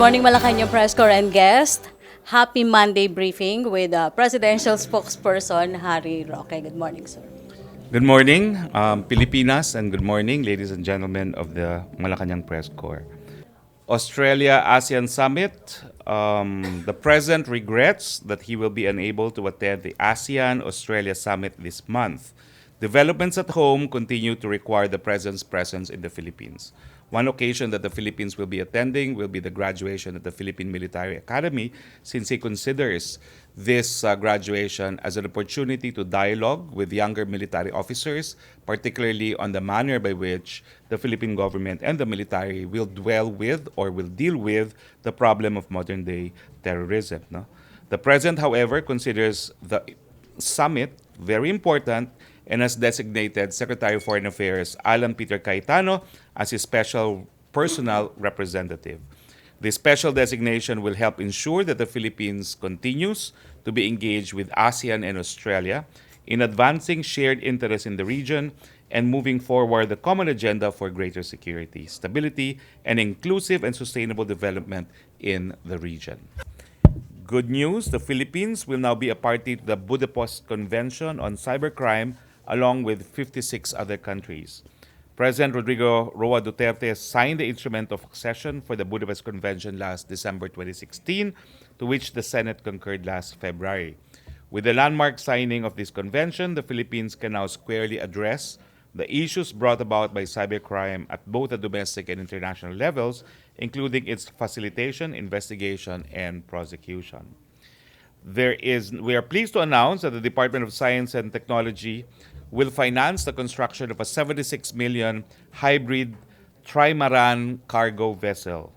morning, Malacañang Press Corps and guest. Happy Monday briefing with Presidential Spokesperson Harry Roque. Good morning, sir. Good morning, Pilipinas, and good morning, ladies and gentlemen of the Malacañang Press Corps. Australia-ASEAN Summit. The President regrets that he will be unable to attend the ASEAN-Australia Summit this month. Developments at home continue to require the President's presence in the Philippines. One occasion that the Philippines will be attending will be the graduation at the Philippine Military Academy, since he considers this graduation as an opportunity to dialogue with younger military officers, particularly on the manner by which the Philippine government and the military will dwell with or will deal with the problem of modern-day terrorism. No? The President, however, considers the summit very important and has designated Secretary of Foreign Affairs Alan Peter Cayetano as his special personal representative. This special designation will help ensure that the Philippines continues to be engaged with ASEAN and Australia in advancing shared interests in the region and moving forward the common agenda for greater security, stability, and inclusive and sustainable development in the region. Good news, the Philippines will now be a party to the Budapest Convention on Cybercrime along with 56 other countries. President Rodrigo Roa Duterte signed the instrument of accession for the Budapest Convention last December 2016, to which the Senate concurred last February. With the landmark signing of this convention, the Philippines can now squarely address the issues brought about by cybercrime at both the domestic and international levels, including its facilitation, investigation, and prosecution. We are pleased to announce that the Department of Science and Technology will finance the construction of a 76 million hybrid Trimaran cargo vessel.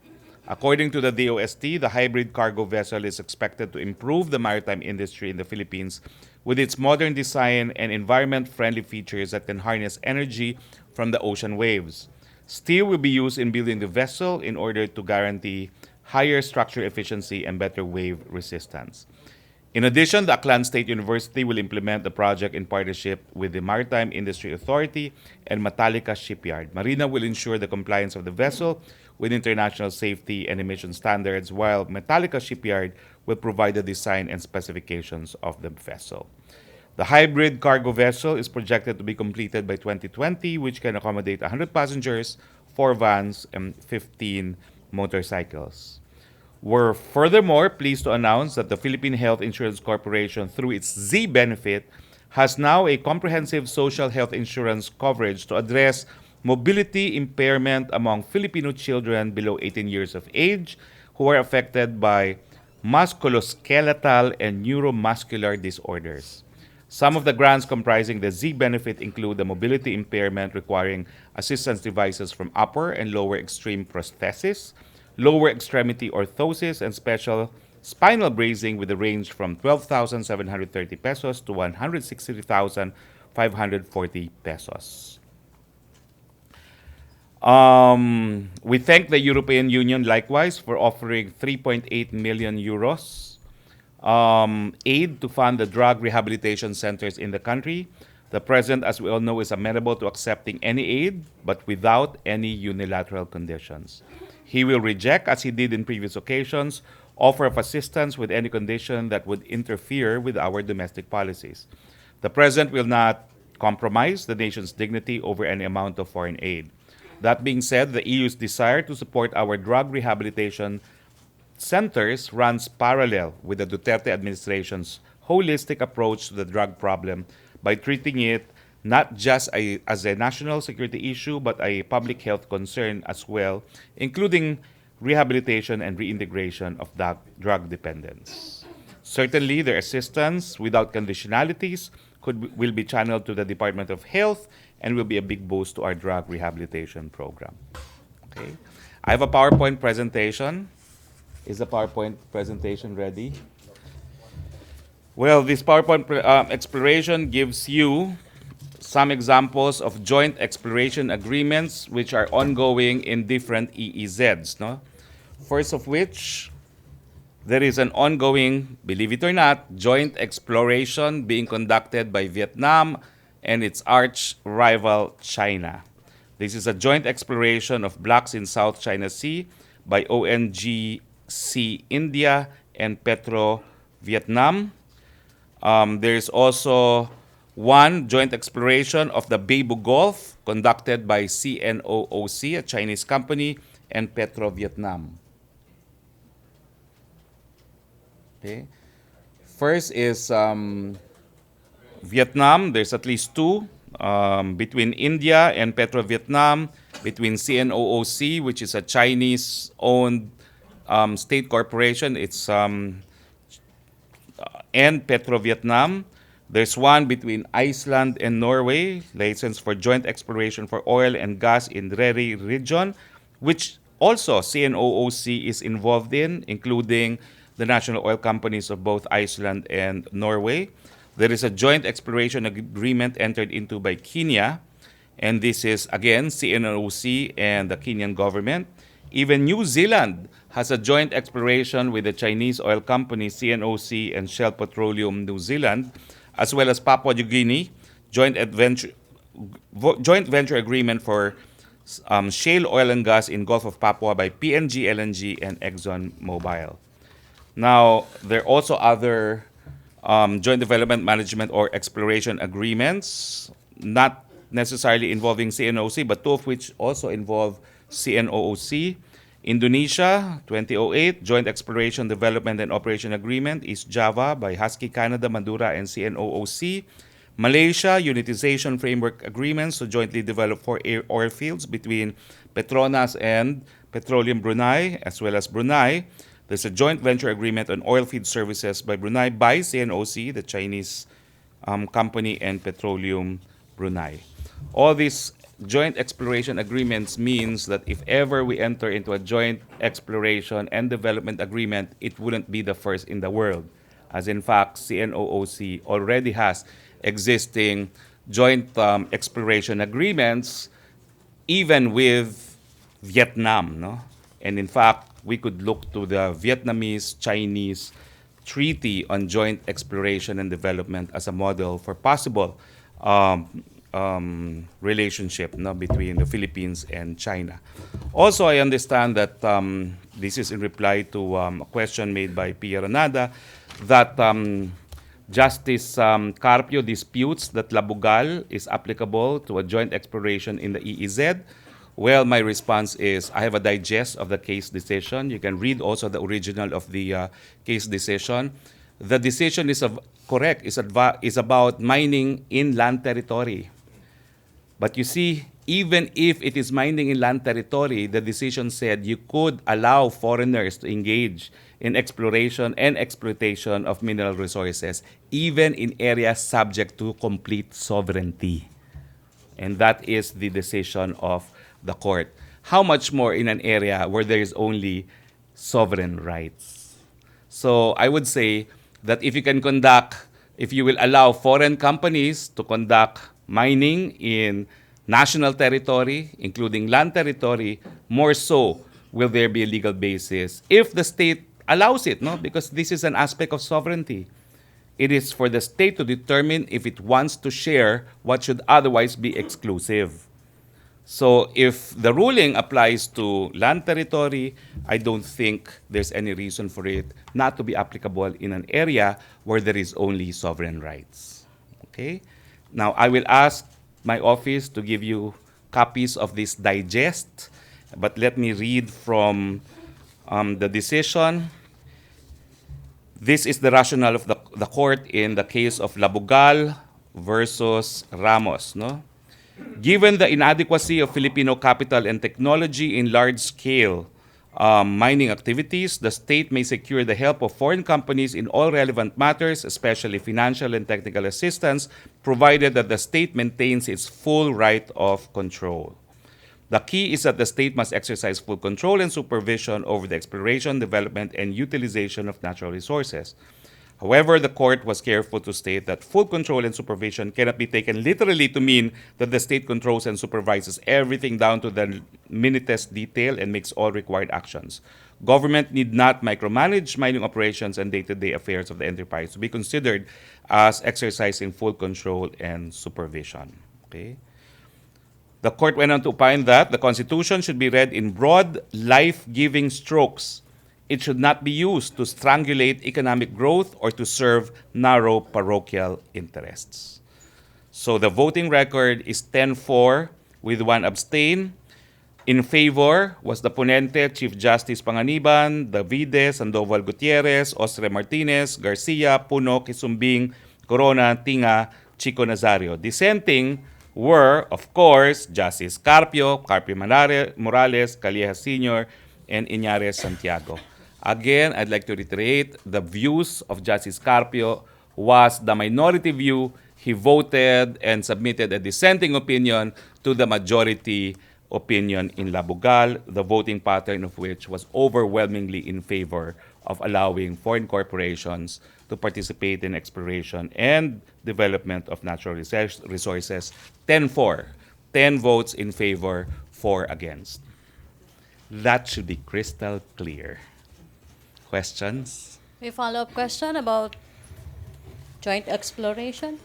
According to the DOST, the hybrid cargo vessel is expected to improve the maritime industry in the Philippines with its modern design and environment-friendly features that can harness energy from the ocean waves. Steel will be used in building the vessel in order to guarantee higher structural efficiency and better wave resistance. In addition, the Aklan State University will implement the project in partnership with the Maritime Industry Authority and Metallica Shipyard. Marina will ensure the compliance of the vessel with international safety and emission standards, while Metallica Shipyard will provide the design and specifications of the vessel. The hybrid cargo vessel is projected to be completed by 2020, which can accommodate 100 passengers, 4 vans, and 15 motorcycles. We're furthermore pleased to announce that the Philippine Health Insurance Corporation, through its Z benefit, has now a comprehensive social health insurance coverage to address mobility impairment among Filipino children below 18 years of age who are affected by musculoskeletal and neuromuscular disorders. Some of the grants comprising the Z benefit include the mobility impairment requiring assistance devices from upper and lower extreme prosthesis, lower extremity orthosis, and special spinal bracing with a range from 12,730 pesos to 163,540 pesos. We thank the European Union likewise for offering 3.8 million euros aid to fund the drug rehabilitation centers in the country. The President, as we all know, is amenable to accepting any aid, but without any unilateral conditions. He will reject, as he did in previous occasions, offer of assistance with any condition that would interfere with our domestic policies. The President will not compromise the nation's dignity over any amount of foreign aid. That being said, the EU's desire to support our drug rehabilitation centers runs parallel with the Duterte administration's holistic approach to the drug problem by treating it not just as a national security issue, but a public health concern as well, including rehabilitation and reintegration of drug dependents. Certainly, their assistance without conditionalities will be channeled to the Department of Health and will be a big boost to our drug rehabilitation program. Okay, I have a PowerPoint presentation. Is the PowerPoint presentation ready? Well, this PowerPoint exploration gives you some examples of joint exploration agreements which are ongoing in different EEZs. No? First of which, there is an ongoing, believe it or not, joint exploration being conducted by Vietnam and its arch rival China. This is a joint exploration of blocks in South China Sea by ONG Sea India, and Petro Vietnam. There's also one joint exploration of the Beibu Gulf conducted by CNOOC, a Chinese company, and Petro Vietnam. Okay. First is Vietnam. There's at least two between India and Petro Vietnam, between CNOOC, which is a Chinese-owned state corporation. It's and Petro Vietnam. There's one between Iceland and Norway, license for joint exploration for oil and gas in Reri region, which also CNOOC is involved in, including the national oil companies of both Iceland and Norway. There is a joint exploration agreement entered into by Kenya, and this is again CNOOC and the Kenyan government. Even New Zealand has a joint exploration with the Chinese oil company CNOOC and Shell Petroleum New Zealand, as well as Papua New Guinea, joint venture agreement for shale oil and gas in Gulf of Papua by PNG LNG and ExxonMobil. Now, there are also other joint development management or exploration agreements, not necessarily involving CNOOC, but two of which also involve CNOOC. Indonesia, 2008, Joint Exploration, Development, and Operation Agreement, East Java by Husky Canada, Madura, and CNOOC. Malaysia, Unitization Framework Agreements to jointly develop 4 oil fields between Petronas and Petroleum Brunei, as well as Brunei. There's a joint venture agreement on oil field services by Brunei by CNOOC, the Chinese company, and Petroleum Brunei. All these joint exploration agreements means that if ever we enter into a joint exploration and development agreement, it wouldn't be the first in the world. As in fact, CNOOC already has existing joint exploration agreements, even with Vietnam. No? And in fact, we could look to the Vietnamese-Chinese Treaty on Joint Exploration and Development as a model for possible relationship between the Philippines and China. Also, I understand that this is in reply to a question made by Pia Ranada that Justice Carpio disputes that Labugal is applicable to a joint exploration in the EEZ. Well, my response is I have a digest of the case decision. You can read also the original of the case decision. The decision is correct, is about mining in land territory. But you see, even if it is mining in land territory, the decision said you could allow foreigners to engage in exploration and exploitation of mineral resources, even in areas subject to complete sovereignty. And that is the decision of the court. How much more in an area where there is only sovereign rights? So I would say that if you will allow foreign companies to conduct mining in national territory, including land territory, more so will there be a legal basis if the state allows it, no? Because this is an aspect of sovereignty. It is for the state to determine if it wants to share what should otherwise be exclusive. So if the ruling applies to land territory, I don't think there's any reason for it not to be applicable in an area where there is only sovereign rights. Okay? Now, I will ask my office to give you copies of this digest, but let me read from the decision. This is the rationale of the court in the case of Labugal versus Ramos. No? Given the inadequacy of Filipino capital and technology in large-scale mining activities, the state may secure the help of foreign companies in all relevant matters, especially financial and technical assistance, provided that the state maintains its full right of control. The key is that the state must exercise full control and supervision over the exploration, development, and utilization of natural resources. However, the court was careful to state that full control and supervision cannot be taken literally to mean that the state controls and supervises everything down to the minutest detail and makes all required actions. Government need not micromanage mining operations and day-to-day affairs of the enterprise to be considered as exercising full control and supervision. Okay? The court went on to opine that the Constitution should be read in broad, life-giving strokes It should not be used to strangulate economic growth or to serve narrow parochial interests. So the voting record is 10-4 with 1 abstain. In favor was the ponente, Chief Justice Panganiban, Davides, Sandoval Gutierrez, Osre Martinez, Garcia, Puno, Kisumbing, Corona, Tinga, Chico Nazario. Dissenting were, of course, Justice Carpio Morales, Calleja Sr., and Iñárez Santiago. Again, I'd like to reiterate, the views of Justice Carpio was the minority view. He voted and submitted a dissenting opinion to the majority opinion in Labugal, the voting pattern of which was overwhelmingly in favor of allowing foreign corporations to participate in exploration and development of natural resources. 10-4, 10 votes in favor, 4 against. That should be crystal clear. Questions? May follow-up question about joint exploration?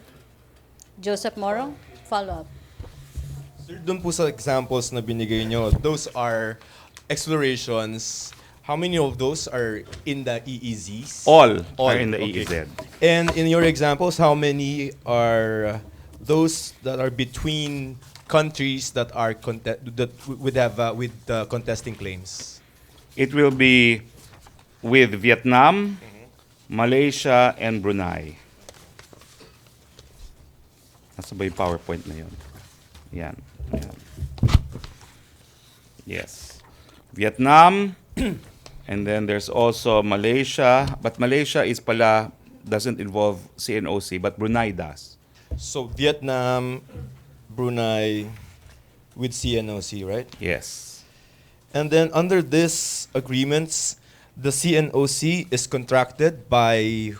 Joseph Morong, follow-up. Sir, dun po sa examples na binigay nyo, those are explorations. How many of those are in the EEZs? All All, are in the okay. EEZ. And in your examples, how many are those that are between countries that are with contesting claims? It will be with Vietnam, Malaysia, and Brunei. Nasa ba yung PowerPoint na yun? Yan. Yan. Yes. Vietnam, and then there's also Malaysia, but Malaysia doesn't involve CNOC, but Brunei does. So Vietnam, Brunei, with CNOC, right? Yes. And then under these agreements, the CNOC is contracted by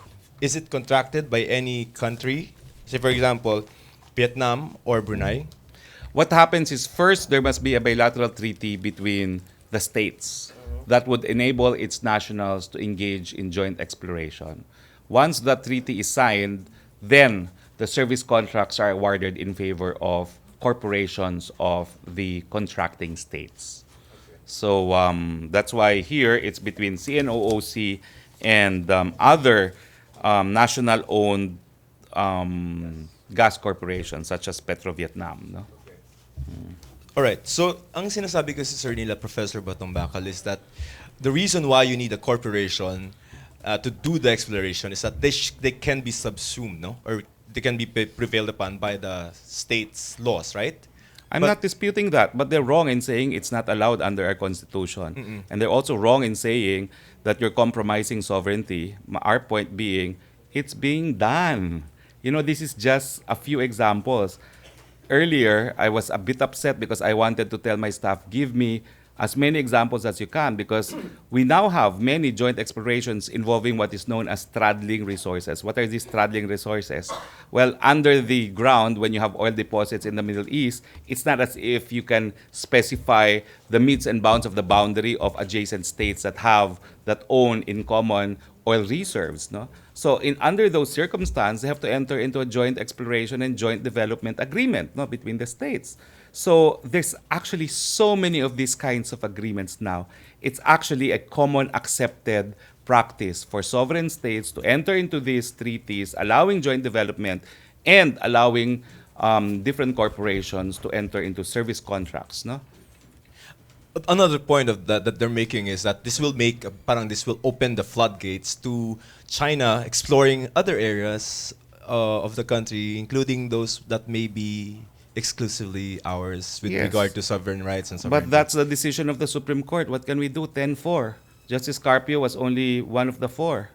any country? Say for example, Vietnam or Brunei? What happens is first there must be a bilateral treaty between the states that would enable its nationals to engage in joint exploration. Once that treaty is signed, then the service contracts are awarded in favor of corporations of the contracting states. So that's why here it's between CNOOC and other national-owned gas corporations such as Petro-Vietnam. No? Alright, so ang sinasabi kasi sir nila, Professor Batong Bakal, is that the reason why you need a corporation to do the exploration is that they can be subsumed, no? Or they can be prevailed upon by the state's laws, right? I'm not disputing that, but they're wrong in saying it's not allowed under our constitution. And they're also wrong in saying that you're compromising sovereignty. Our point being, it's being done. You know, this is just a few examples. Earlier, I was a bit upset because I wanted to tell my staff, give me as many examples as you can, because we now have many joint explorations involving what is known as straddling resources. What are these straddling resources? Well, under the ground, when you have oil deposits in the Middle East, it's not as if you can specify the metes and bounds of the boundary of adjacent states that own in common oil reserves. No? So under those circumstances, they have to enter into a joint exploration and joint development agreement, no, between the states. So there's actually so many of these kinds of agreements now. It's actually a common accepted practice for sovereign states to enter into these treaties, allowing joint development and allowing different corporations to enter into service contracts. No? But another point of that they're making is that this will open the floodgates to China exploring other areas of the country, including those that may be exclusively ours with Yes. regard to sovereign rights and sovereignty. But that's the decision of the Supreme Court. What can we do? 10-4. Justice Carpio was only one of the 4.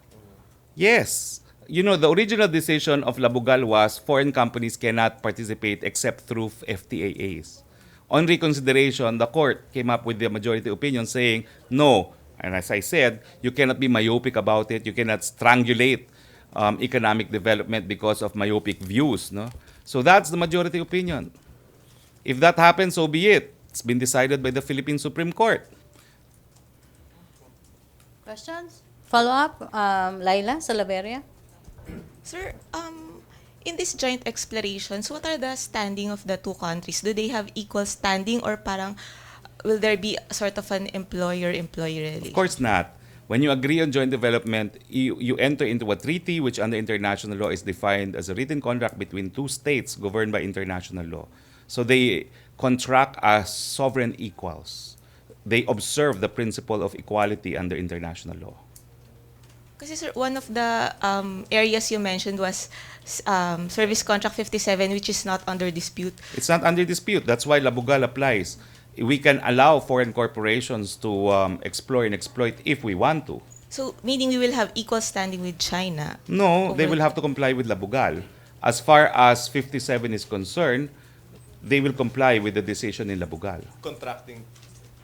Yes. You know, the original decision of Labugal was foreign companies cannot participate except through FTAAs. On reconsideration, the court came up with the majority opinion saying, no. And as I said, you cannot be myopic about it. You cannot strangulate economic development because of myopic views. No? So that's the majority opinion. If that happens, so be it. It's been decided by the Philippine Supreme Court. Questions? Follow-up, Laila Salaveria. Sir, in this joint explorations, what are the standing of the two countries? Do they have equal standing, or parang will there be sort of an employer-employee relation? Of course not. When you agree on joint development, you enter into a treaty which under international law is defined as a written contract between two states governed by international law. So they contract as sovereign equals. They observe the principle of equality under international law. Kasi sir, one of the areas you mentioned was Service Contract 57, which is not under dispute. It's not under dispute. That's why Labugal applies. We can allow foreign corporations to explore and exploit if we want to. So, meaning we will have equal standing with China. No, they Over- will have to comply with Labugal. As far as 57 is concerned, they will comply with the decision in Labugal. Contracting.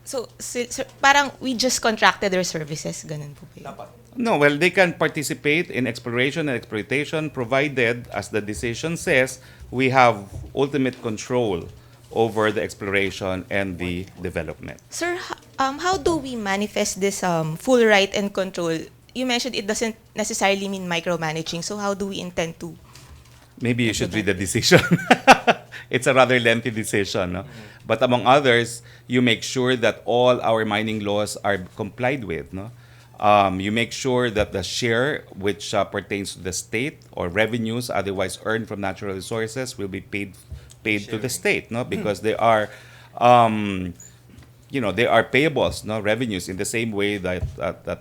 So, sir, parang we just contracted their services, ganun po ba yun? Dapat. No, well, they can participate in exploration and exploitation provided, as the decision says, we have ultimate control over the exploration and the development. Sir, how do we manifest this full right and control? You mentioned it doesn't necessarily mean micromanaging. So, how do we intend to? Maybe you should read the decision. It's a rather lengthy decision. No? But among others, you make sure that all our mining laws are complied with. No? You make sure that the share which pertains to the state or revenues otherwise earned from natural resources will be paid to the state, no? Because they are, they are payables, no, revenues in the same way that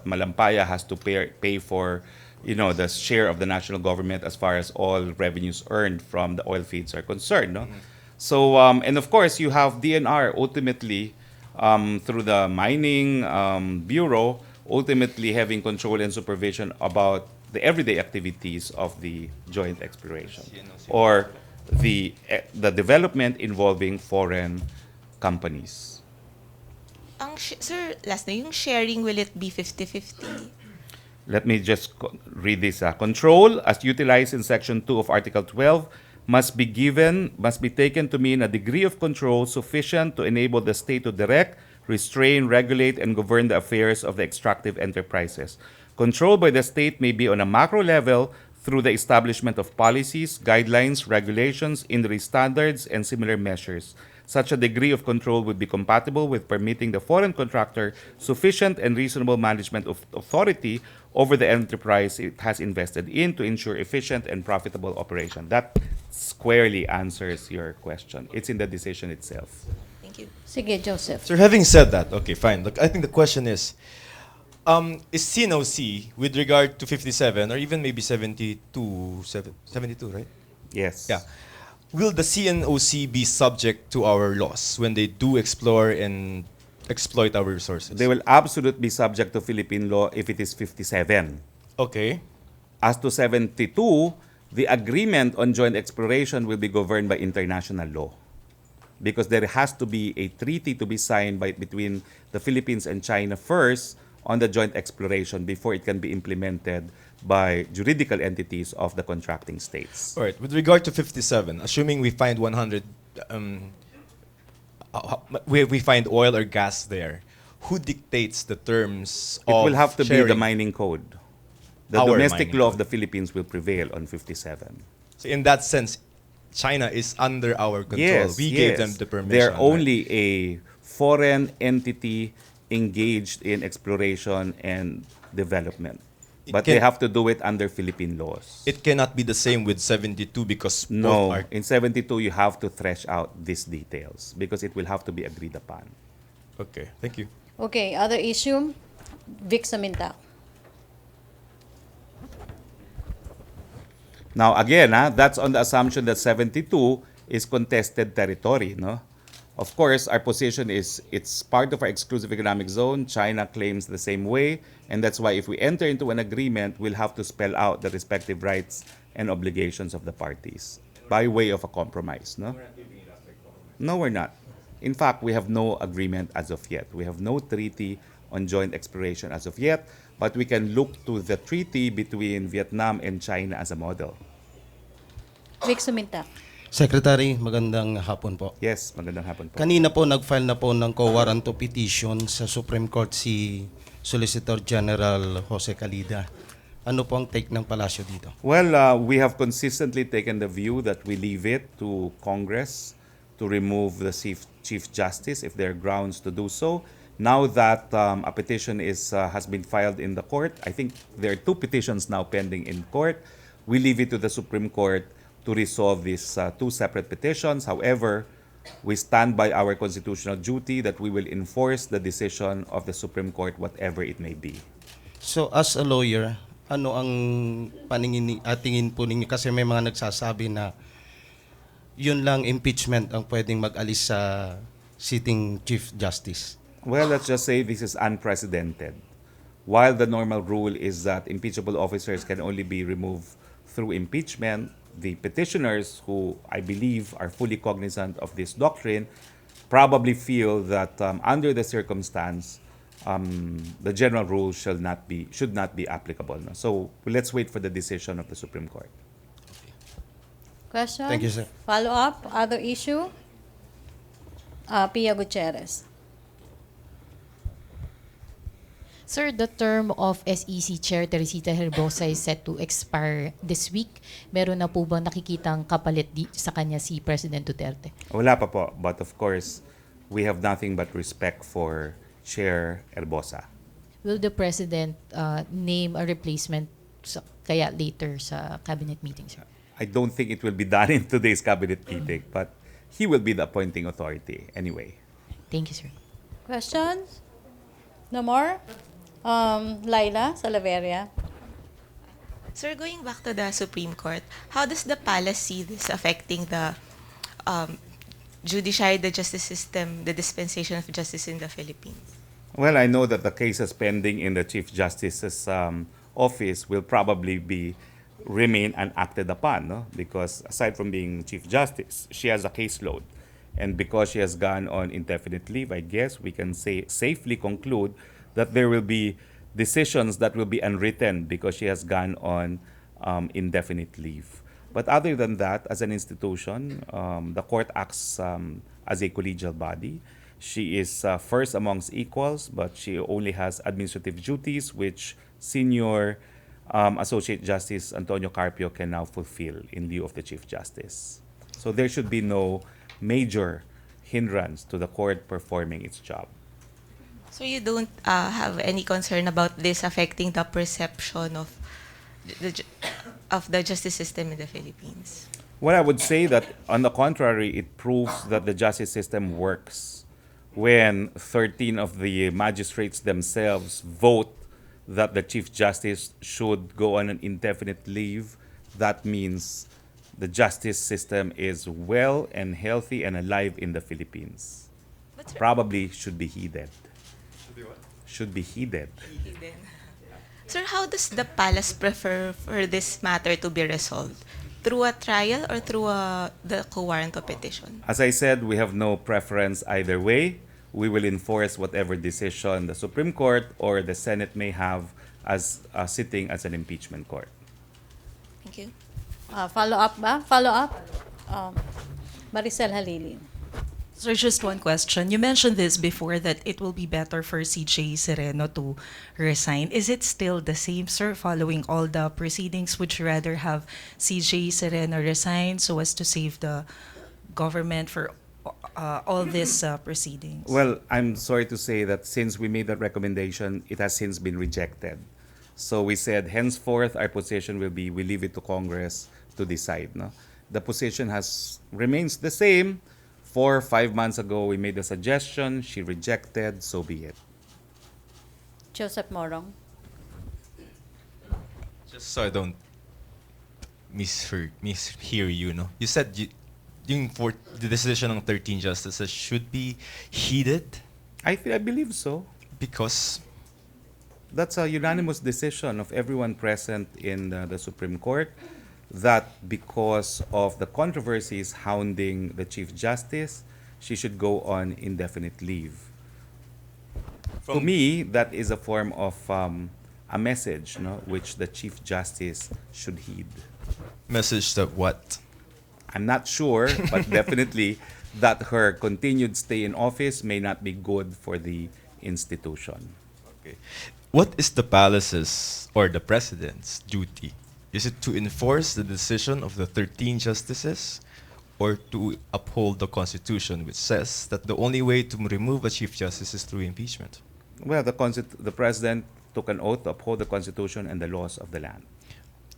Malampaya has to pay for, the share of the national government as far as all revenues earned from the oil fields are concerned, no. So and of course you have DNR ultimately through the mining bureau ultimately having control and supervision about the everyday activities of the joint exploration or the development involving foreign companies. Sir, last na, yung sharing, will it be 50-50? Let me just read this. Control, as utilized in Section 2 of Article 12, must be taken to mean a degree of control sufficient to enable the state to direct, restrain, regulate, and govern the affairs of the extractive enterprises. Control by the state may be on a macro level through the establishment of policies, guidelines, regulations, industry standards, and similar measures. Such a degree of control would be compatible with permitting the foreign contractor sufficient and reasonable management of authority over the enterprise it has invested in to ensure efficient and profitable operation. That squarely answers your question. It's in the decision itself. Thank you. Sige, Joseph. Sir, having said that, okay, fine. Look, I think the question is CNOC with regard to 57 or even maybe 72, 72, right? Yes. Yeah. Will the CNOC be subject to our laws when they do explore and exploit our resources? They will absolutely be subject to Philippine law if it is 57. Okay. As to 72, the agreement on joint exploration will be governed by international law. Because there has to be a treaty to be signed between the Philippines and China first on the joint exploration before it can be implemented by juridical entities of the contracting states. All right. With regard to 57, assuming we find 100, we find oil or gas there, who dictates the terms It of will have to be the sharing? mining code. The Our domestic mining law of code. the Philippines will prevail on 57. So in that sense, China is under our control. Yes, We yes. gave them the permission. They're right? only a foreign entity engaged in exploration and development. It But can- they have to do it under Philippine laws. It cannot be the same with 72 because both No, are. in 72 you have to thresh out these details because it will have to be agreed upon. Okay, thank you. Okay, other issue? Vic Saminta. Now again, that's on the assumption that 72 is contested territory, no? Of course, our position is it's part of our exclusive economic zone. China claims the same way, and that's why if we enter into an agreement, we'll have to spell out the respective rights and obligations of the parties by way of a compromise, no? No, we're not. In fact, we have no agreement as of yet. We have no treaty on joint exploration as of yet, but we can look to the treaty between Vietnam and China as a model. Vic Saminta. Secretary, magandang hapon po. Yes, magandang hapon po. Kanina po nag-file na po ng co-warranto petition sa Supreme Court si Solicitor General Jose Calida. Ano po ang take ng palasyo dito? Well, we have consistently taken the view that we leave it to Congress to remove the Chief Justice if there are grounds to do so, Now that a petition has been filed in the court, I think there are two petitions now pending in court. We leave it to the Supreme Court to resolve these two separate petitions. However, we stand by our constitutional duty that we will enforce the decision of the Supreme Court, whatever it may be. So as a lawyer, ano ang tingin po ninyo? Kasi may mga nagsasabi na yun lang impeachment ang pwedeng mag-alis sa sitting Chief Justice. Well, let's just say this is unprecedented. While the normal rule is that impeachable officers can only be removed through impeachment, the petitioners, who I believe are fully cognizant of this doctrine, probably feel that under the circumstance, the general rule should not be applicable. No? So let's wait for the decision of the Supreme Court. Question? Thank you, sir. Follow up? Other issue? Pia Gutierrez. Sir, the term of SEC Chair Teresita Herbosa is set to expire this week. Meron na po bang nakikitang kapalit sa kanya si President Duterte? Wala pa po, but of course, we have nothing but respect for Chair Herbosa. Will the President name a replacement kaya later sa cabinet meeting, sir? I don't think it will be done in today's cabinet meeting, but he will be the appointing authority anyway. Thank you, sir. Questions? No more? Laila Salaveria. Sir, going back to the Supreme Court, how does the palace see this affecting the judiciary, the justice system, the dispensation of justice in the Philippines? Well, I know that the cases pending in the Chief Justice's office will probably remain unacted upon, no? Because aside from being Chief Justice, she has a caseload. And because she has gone on indefinite leave, I guess we can safely conclude that there will be decisions that will be unwritten because she has gone on indefinite leave. But other than that, as an institution, the court acts as a collegial body. She is first amongst equals, but she only has administrative duties which Senior Associate Justice Antonio Carpio can now fulfill in lieu of the Chief Justice. So there should be no major hindrance to the court performing its job. So you don't have any concern about this affecting the perception of the justice system in the Philippines? Well, I would say that, on the contrary, it proves that the justice system works when 13 of the magistrates themselves vote that the Chief Justice should go on an indefinite leave. That means the justice system is well and healthy and alive in the Philippines. But Probably should be heeded. Should be heeded. Sir, how does the palace prefer for this matter to be resolved? Through a trial or through the co-warranto petition? As I said, we have no preference either way. We will enforce whatever decision the Supreme Court or the Senate may have as sitting as an impeachment court. Thank you. Follow up ba? Follow up? Maricel Halili. So just one question. You mentioned this before that it will be better for CJ Sereno to resign. Is it still the same, sir, following all the proceedings? Would you rather have CJ Sereno resign so as to save the government for all these proceedings? Well, I'm sorry to say that since we made that recommendation, it has since been rejected. So we said, henceforth, our position will be, we leave it to Congress to decide. No? The position remains the same. 4 or 5 months ago, we made a suggestion. She rejected. So be it. Joseph Morong. Just so I don't mishear you, no? You said for the decision ng 13 justices should be heeded I believe so. because That's a unanimous decision of everyone present in the Supreme Court, that because of the controversies hounding the Chief Justice, she should go on indefinite leave. To me, that is a form of a message, no, which the Chief Justice should heed. message that what? I'm not sure, but definitely that her continued stay in office may not be good for the institution. Okay. What is the palace's or the president's duty? Is it to enforce the decision of the 13 justices, or to uphold the Constitution, which says that the only way to remove a Chief Justice is through impeachment. Well, the president took an oath to uphold the Constitution and the laws of the land.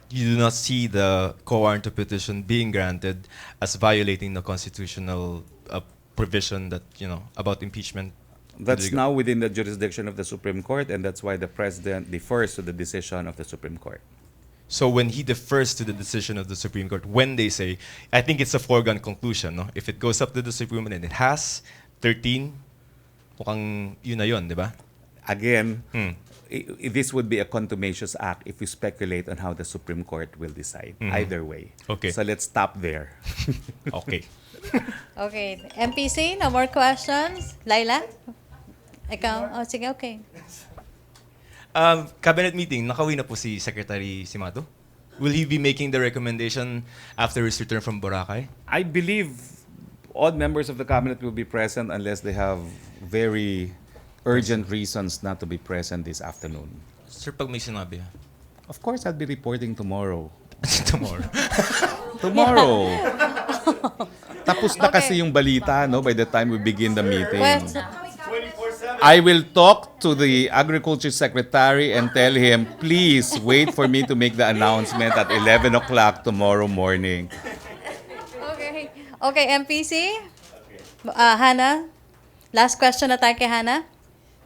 You do not see the co-warranto petition being granted as violating the constitutional provision that, about impeachment. That's now within the jurisdiction of the Supreme Court, and that's why the president defers to the decision of the Supreme Court. So when he defers to the decision of the Supreme Court, when they say, I think it's a foregone conclusion, no? If it goes up to the Supreme Court and it has 13, mukhang yun na yun, di ba? Again, this would be a contumacious act if we speculate on how the Supreme Court will decide. Either way. Okay. So let's stop there. Okay. Okay. MPC, no more questions? Laila? Ikaw? Oh, sige, okay. Cabinet meeting, nakauwi na po si Secretary Simato? Will he be making the recommendation after his return from Boracay? I believe all members of the cabinet will be present unless they have very urgent reasons not to be present this afternoon. Sir, pag may sinabi. Of course, I'll be reporting tomorrow. Tomorrow. Tomorrow. Tapos na Okay. kasi yung balita, no, by the time we begin the meeting. Question. I will talk to the Agriculture Secretary and tell him, please wait for me to make the announcement at 11 o'clock tomorrow morning. Okay. Okay, MPC? Hannah? Last question na tayo kay Hannah?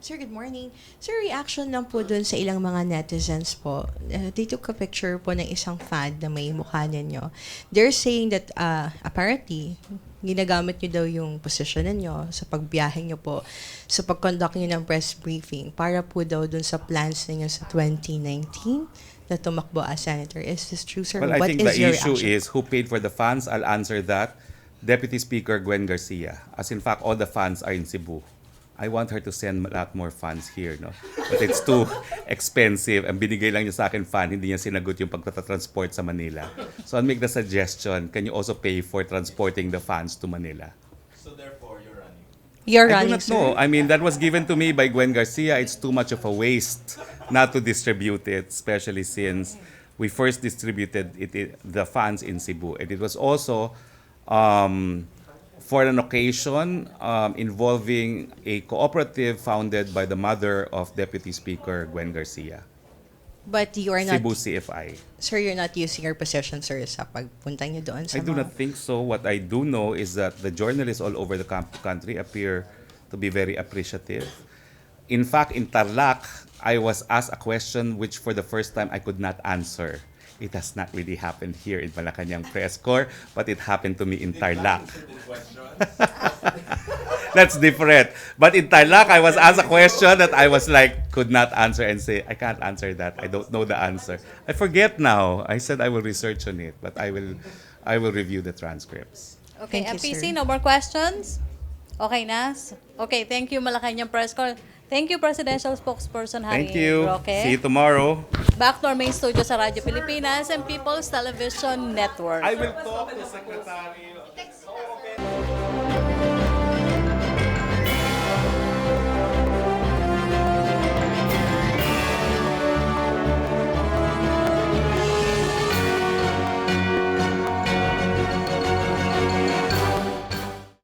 Sir, good morning. Sir, reaction lang po dun sa ilang mga netizens po. They took a picture po ng isang fan na may mukha ninyo. They're saying that apparently, ginagamit nyo daw yung position ninyo sa pagbiyahe nyo po, sa pag-conduct nyo ng press briefing para po daw dun sa plans ninyo sa 2019 na tumakbo as senator. Is this true, sir? Well, I What think is the your issue reaction? is who paid for the funds. I'll answer that. Deputy Speaker Gwen Garcia. As in fact, all the funds are in Cebu. I want her to send a lot more funds here, no? But it's too expensive. Ang binigay lang niya sa akin fund, hindi niya sinagot yung pagtatransport sa Manila. So I'll make the suggestion, can you also pay for transporting the funds to Manila? So therefore, you're running. You're I do running, not sir. know. I mean, that was given to me by Gwen Garcia. It's too much of a waste not to distribute it, especially since we first distributed the funds in Cebu. And it was also for an occasion involving a cooperative founded by the mother of Deputy Speaker Gwen Garcia, But you are not, Cebu CFI. sir, you're not using your position, sir, sa pagpunta nyo doon I sa do mga- not think so. What I do know is that the journalists all over the country appear to be very appreciative. In fact, in Tarlac, I was asked a question which for the first time I could not answer. It has not really happened here in Malacañang Press Corps, but it happened to me in Tarlac. That's different. But in Tarlac, I was asked a question that I was like, could not answer and say, I can't answer that. I don't know the answer. I forget now. I said I will research on it, but I will review the transcripts. Okay, Thank you, MPC, sir. no more questions? Okay na? Okay, thank you Malacañang Press Corps. Thank you Presidential Spokesperson Harry Thank you. Roque. See you tomorrow. Back to our main studio sa Radyo Pilipinas and People's Television Network. I will talk to Secretary